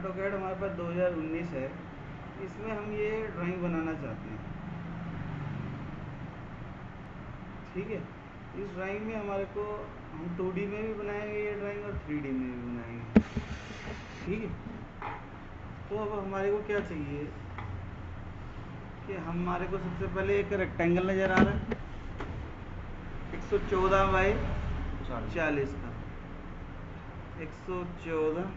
AutoCAD हमारे पास 2019 है, इसमें हम ये ड्राइंग बनाना चाहते हैं। ठीक है, इस ड्राइंग में हमारे को हम 2D में भी बनाएंगे ये ड्राइंग और 3D में भी बनाएंगे। ठीक है, तो अब हमारे को क्या चाहिए कि हमारे को सबसे पहले एक रेक्टेंगल नज़र आ रहा है 114 बाई 40 का, 114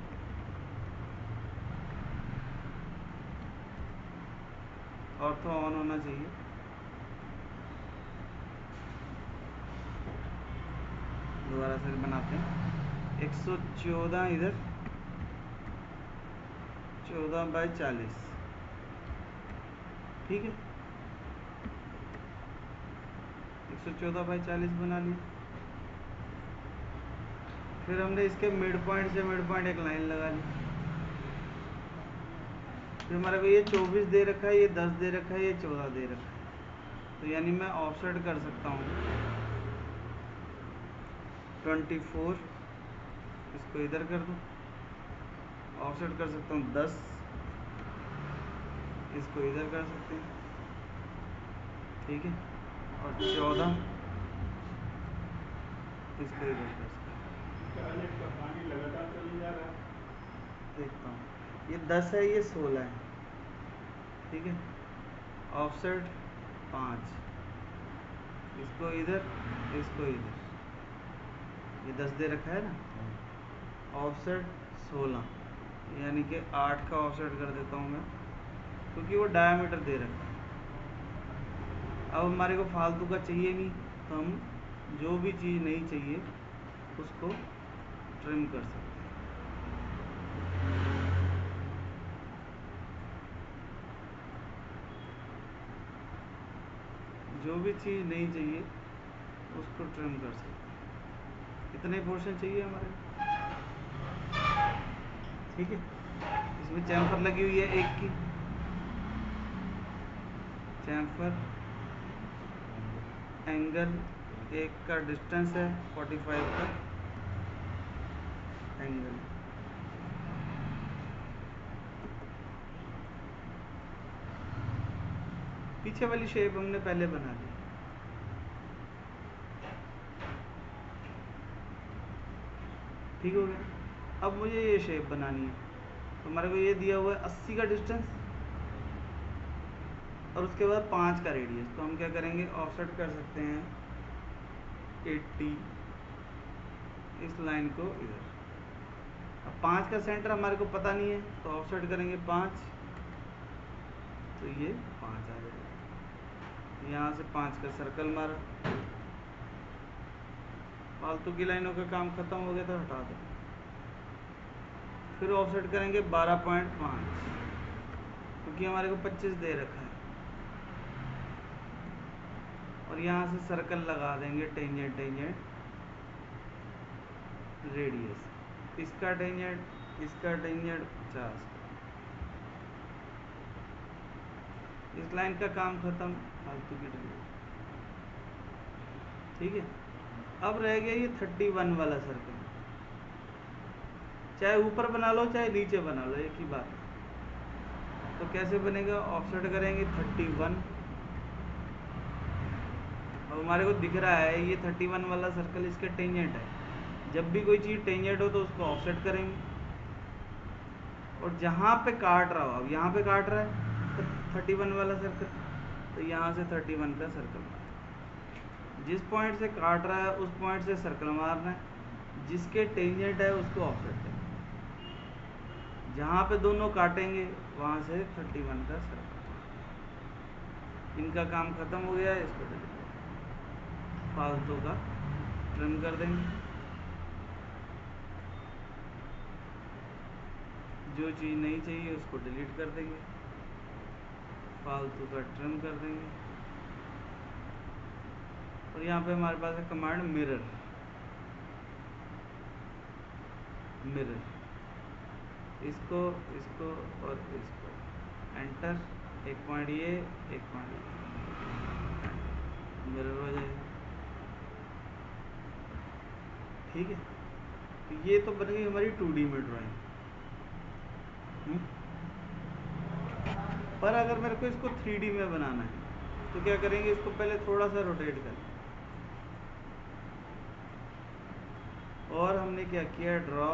ऑर्थो ऑन होना चाहिए। दोबारा से बनाते हैं, 114 इधर 14 बाई 40। ठीक है, 114 बाई 40 बना लिया। फिर हमने इसके मिड पॉइंट से मिड पॉइंट एक लाइन लगा ली। फिर हमारे को ये 24 दे रखा है, ये 10 दे रखा है, ये 14 दे रखा है, तो यानी मैं ऑफसेट कर सकता हूँ 24, इसको इधर कर दूँ। ऑफसेट कर सकता हूँ 10, इसको इधर कर सकते हैं। ठीक है, और 14 इसको इधर कर सकते हैं। पानी लगातार चली जा रहा है, देखता हूँ, ये 10 है, ये 16 है। ठीक है, ऑफसेट 5, इसको इधर, इसको इधर, ये 10 दे रखा है ना, ऑफसेट 16, यानी कि 8 का ऑफसेट कर देता हूँ मैं, क्योंकि वो डायमीटर दे रखा है। अब हमारे को फालतू का चाहिए नहीं, तो हम जो भी चीज़ नहीं चाहिए उसको ट्रिम कर सकते हैं। जो भी चीज़ नहीं चाहिए उसको ट्रिम कर सकते हैं। इतने पोर्शन चाहिए हमारे। ठीक है, इसमें चैम्फर लगी हुई है एक की, चैम्फर एंगल एक का डिस्टेंस है 45 का एंगल। पीछे वाली शेप हमने पहले बना ली। ठीक हो गया। अब मुझे ये शेप बनानी है, तो हमारे को ये दिया हुआ है 80 का डिस्टेंस और उसके बाद 5 का रेडियस। तो हम क्या करेंगे, ऑफसेट कर सकते हैं 80 इस लाइन को इधर। अब 5 का सेंटर हमारे को पता नहीं है, तो ऑफसेट करेंगे 5, तो ये 5 आ जाएगा। यहाँ से 5 का सर्कल मारा, फालतू की लाइनों का काम खत्म हो गया तो हटा दो। फिर ऑफसेट करेंगे 12.5, क्योंकि हमारे को 25 दे रखा है, और यहाँ से सर्कल लगा देंगे टेंजेंट टेंजेंट रेडियस, इसका टेंजेंट इसका टेंजेंट 50। इस लाइन का काम खत्म, फालतू की टेंजेंट। ठीक है, अब रह गया ये 31 वाला सर्कल। चाहे ऊपर बना लो चाहे नीचे बना लो, एक ही बात है। तो कैसे बनेगा, ऑफसेट करेंगे 31। अब हमारे को दिख रहा है ये 31 वाला सर्कल इसके टेंजेंट है। जब भी कोई चीज़ टेंजेंट हो तो उसको ऑफसेट करेंगे, और जहाँ पे काट रहा हो, अब यहाँ पे काट रहा है तो 31 वाला सर्कल, तो यहाँ से 31 का सर्कल मारना। जिस पॉइंट से काट रहा है उस पॉइंट से सर्कल मारना है, जिसके टेंजेंट है उसको ऑफसेट करना है। जहाँ पे दोनों काटेंगे वहाँ से 31 का सर्कल। इनका काम खत्म हो गया है, इसको फालतू का ट्रिम कर देंगे। जो चीज़ नहीं चाहिए उसको डिलीट कर देंगे, फालतू का ट्रिम कर देंगे। और यहाँ पे हमारे पास है कमांड मिरर। मिरर, इसको इसको और इसको एंटर, एक पॉइंट ये, एक पॉइंट मिरर हो जाएगा। ठीक है, तो ये तो बन गई हमारी 2D में ड्राइंग। हम्म? पर अगर मेरे को इसको 3D में बनाना है तो क्या करेंगे, इसको पहले थोड़ा सा रोटेट कर, और हमने क्या किया, ड्रॉ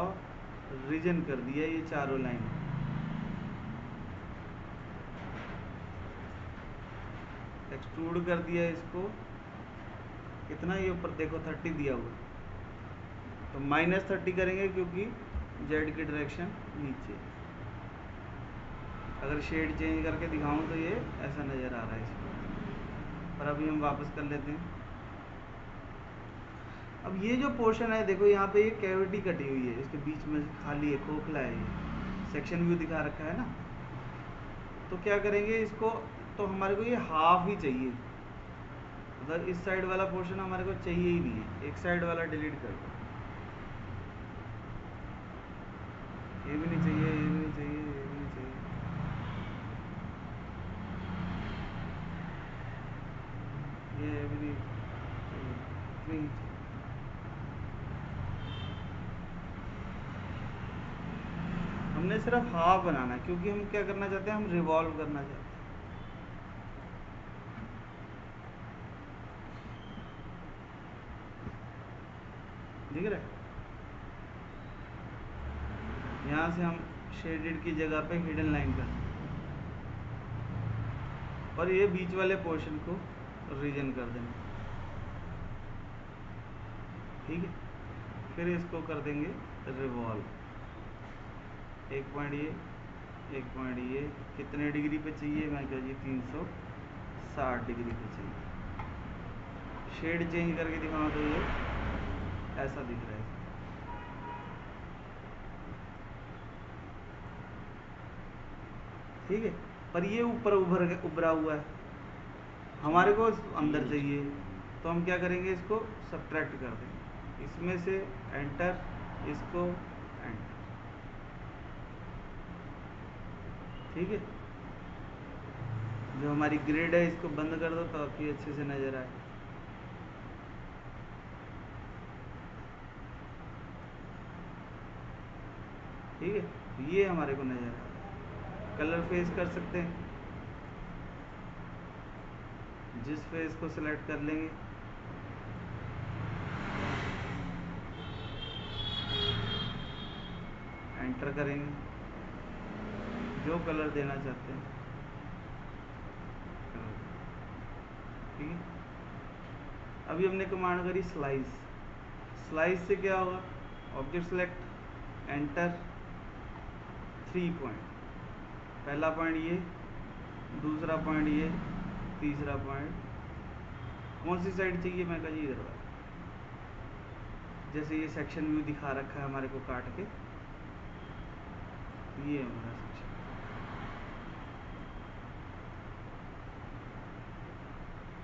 रीजन कर दिया ये चारों लाइन, एक्सट्रूड कर दिया इसको कितना, ये ऊपर देखो 30 दिया हुआ, तो -30 करेंगे क्योंकि जेड की डायरेक्शन नीचे। अगर शेड चेंज करके दिखाऊं तो ये ऐसा नज़र आ रहा है इसमें, पर अभी हम वापस कर लेते हैं। अब ये जो पोर्शन है देखो, यहाँ पे ये कैविटी कटी हुई है, इसके बीच में खाली है, खोखला है, ये सेक्शन व्यू दिखा रखा है ना। तो क्या करेंगे इसको, तो हमारे को ये हाफ ही चाहिए, मतलब इस साइड वाला पोर्शन हमारे को चाहिए ही नहीं है, एक साइड वाला डिलीट कर दो, ये भी नहीं चाहिए, ये भी नहीं चाहिए, ये भी नहीं चाहिए, ये भी नहीं चाहिए, नहीं। हमने सिर्फ हाफ बनाना है क्योंकि हम क्या करना चाहते हैं, हम रिवॉल्व करना चाहते हैं। दिख रहा है, यहाँ से हम शेडेड की जगह पे हिडन लाइन कर, और ये बीच वाले पोर्शन को रीजन कर देंगे, ठीक है। फिर इसको कर देंगे रिवॉल्व, एक पॉइंट ये, एक पॉइंट ये, कितने डिग्री पे चाहिए, मैं कह जी 360 डिग्री पे चाहिए। शेड चेंज करके दिखाऊँ तो ये ऐसा दिख रहा है, ठीक है। पर ये ऊपर उभरा हुआ है, हमारे को अंदर चाहिए, तो हम क्या करेंगे, इसको सब्ट्रैक्ट कर देंगे, इसमें से एंटर, इसको एंटर, ठीक है। जो हमारी ग्रिड है इसको बंद कर दो ताकि अच्छे से नज़र आए, ठीक है। ये हमारे को नज़र आ रहा है। कलर फेस कर सकते हैं, जिस फेस को सिलेक्ट कर लेंगे, एंटर करेंगे, जो कलर देना चाहते हैं, ठीक है। अभी हमने कमांड करी स्लाइस, स्लाइस से क्या होगा, ऑब्जेक्ट सेलेक्ट, एंटर, 3 पॉइंट, पहला पॉइंट ये, दूसरा पॉइंट ये, तीसरा पॉइंट, कौन सी साइड चाहिए, मैं कहा जी इधर वाला, जैसे ये सेक्शन व्यू दिखा रखा है हमारे को काट के, ये हमारा सेक्शन,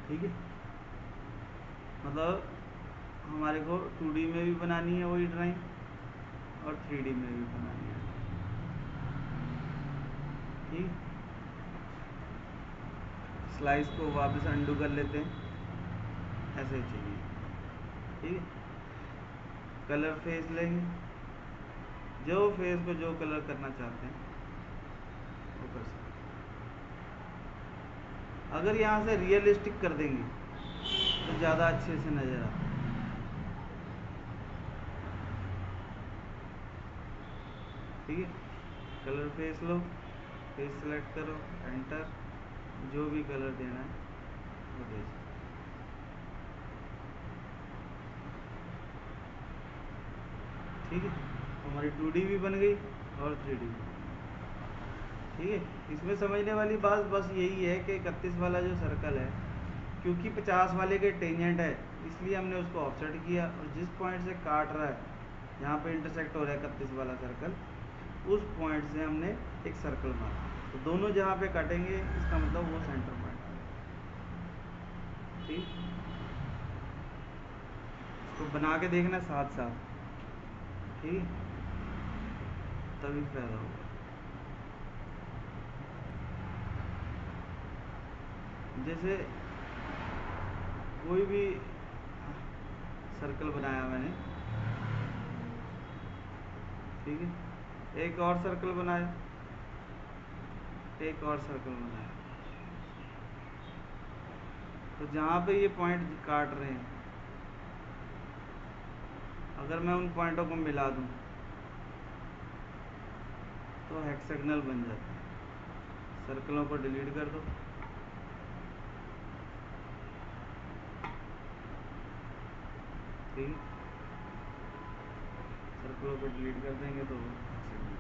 ठीक है। मतलब हमारे को 2D में भी बनानी है वही ड्राइंग, और 3D में भी बनानी है, ठीक। स्लाइस को वापस अंडू कर लेते हैं, ऐसे ही चाहिए, ठीक है। कलर फेस लेंगे, जो फेस को जो कलर करना चाहते हैं वो कर सकते हैं। अगर यहाँ से रियलिस्टिक कर देंगे तो ज़्यादा अच्छे से नज़र आता है, ठीक है। कलर फेस लो, फेस सेलेक्ट करो, एंटर, जो भी कलर देना है वो दे सकते, ठीक है। हमारी 2D भी बन गई और 3D भी, ठीक है। इसमें समझने वाली बात बस यही है कि 31 वाला जो सर्कल है, क्योंकि 50 वाले के टेंजेंट है इसलिए हमने उसको ऑफसेट किया, और जिस पॉइंट से काट रहा है, यहाँ पे इंटरसेक्ट हो रहा है 31 वाला सर्कल, उस पॉइंट से हमने एक सर्कल मारा, तो दोनों जहाँ पे कटेंगे इसका मतलब वो सेंटर पॉइंट आ गया, ठीक। तो बना के देखना साथ साथ, ठीक, तभी फायदा होगा। जैसे कोई भी सर्कल बनाया मैंने, ठीक है, एक और सर्कल बनाया, एक और सर्कल बनाया। तो जहाँ पे ये पॉइंट काट रहे हैं, अगर मैं उन पॉइंटों को मिला दूं तो हेक्सागोनल बन जाता है। सर्कलों को डिलीट कर दो। ठीक, सर्कलों को डिलीट कर देंगे तो हेक्सागोनल।